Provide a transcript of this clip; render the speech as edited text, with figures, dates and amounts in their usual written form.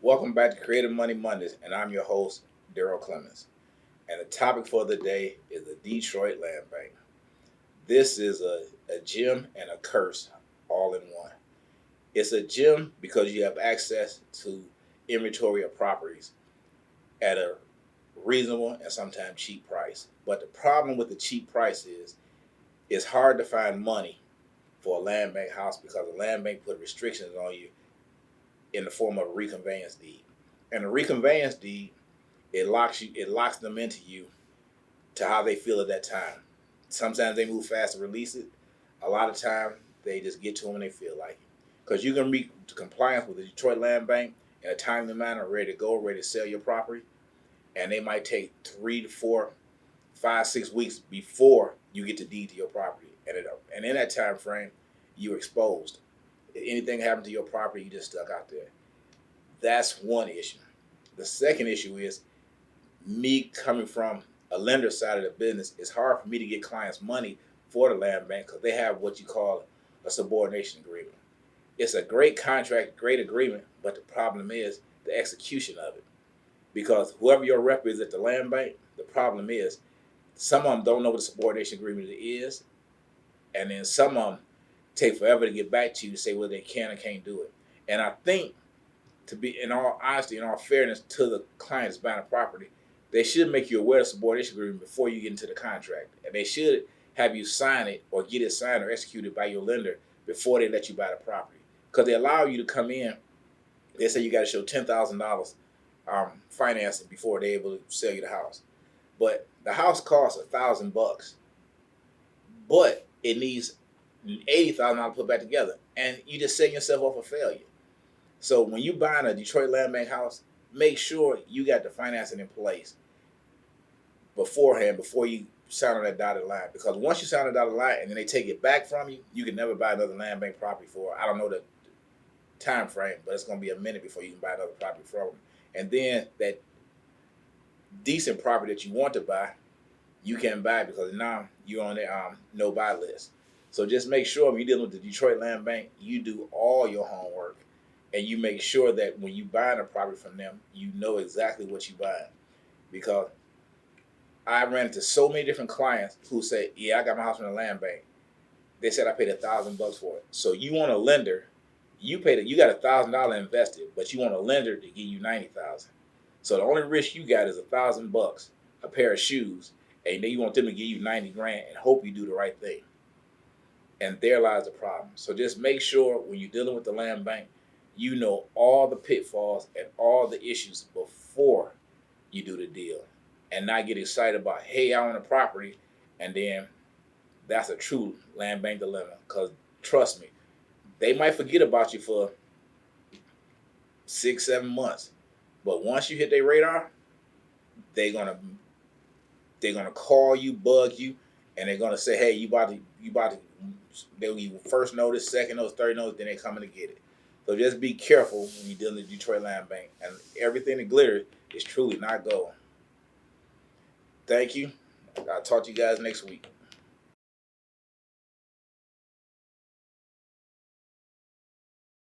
Welcome back to Creative Money Mondays, and I'm your host, Daryl Clemens. And the topic for the day is the Detroit Land Bank. This is a gem and a curse all in one. It's a gem because you have access to inventory of properties at a reasonable and sometimes cheap price. But the problem with the cheap price is it's hard to find money for a land bank house because the land bank put restrictions on you in the form of a reconveyance deed. And a reconveyance deed, it locks them into you to how they feel at that time. Sometimes they move fast to release it. A lot of time they just get to them when they feel like it. Because you can meet compliance with the Detroit Land Bank in a timely manner, ready to go, ready to sell your property, and they might take 3 to 4, 5, 6 weeks before you get the deed to your property. And in that time frame, you're exposed. If anything happened to your property, you just stuck out there. That's one issue. The second issue is me coming from a lender side of the business. It's hard for me to get clients money for the land bank because they have what you call a subordination agreement. It's a great contract, great agreement, but the problem is the execution of it. Because whoever your rep is at the land bank, the problem is some of them don't know what a subordination agreement is, and then some of them take forever to get back to you to say whether they can or can't do it. And I think, to be in all honesty, in all fairness to the clients buying a property, they should make you aware of the subordination agreement before you get into the contract, and they should have you sign it or get it signed or executed by your lender before they let you buy the property, because they allow you to come in. They say you got to show $10,000 financing before they're able to sell you the house, but the house costs $1,000, but it needs $80,000 put back together, and you just setting yourself up for failure. So when you buying a Detroit Land Bank house, make sure you got the financing in place beforehand before you sign on that dotted line. Because once you sign on the dotted line and then they take it back from you, you can never buy another land bank property for, I don't know the time frame, but it's going to be a minute before you can buy another property from them. And then that decent property that you want to buy, you can't buy because now you're on the no buy list. So just make sure when you're dealing with the Detroit Land Bank, you do all your homework and you make sure that when you buying a property from them, you know exactly what you buying. Because I ran into so many different clients who say, "Yeah, I got my house from the land bank. They said I paid $1,000 for it." So you want a lender, you got $1,000 invested, but you want a lender to give you 90,000. So the only risk you got is $1,000, a pair of shoes, and then you want them to give you 90 grand and hope you do the right thing. And there lies the problem. So just make sure when you're dealing with the land bank, you know all the pitfalls and all the issues before you do the deal, and not get excited about, hey, I own a property, and then that's a true land bank dilemma. Because trust me, they might forget about you for 6, 7 months, but once you hit their radar, they're gonna they're gonna call you, bug you, and they're gonna say, hey, you about to. They'll give you first notice, second notice, third notice, then they coming to get it. So just be careful when you're dealing with Detroit Land Bank, and everything that glitters is truly not gold. Thank you. I'll talk to you guys next week.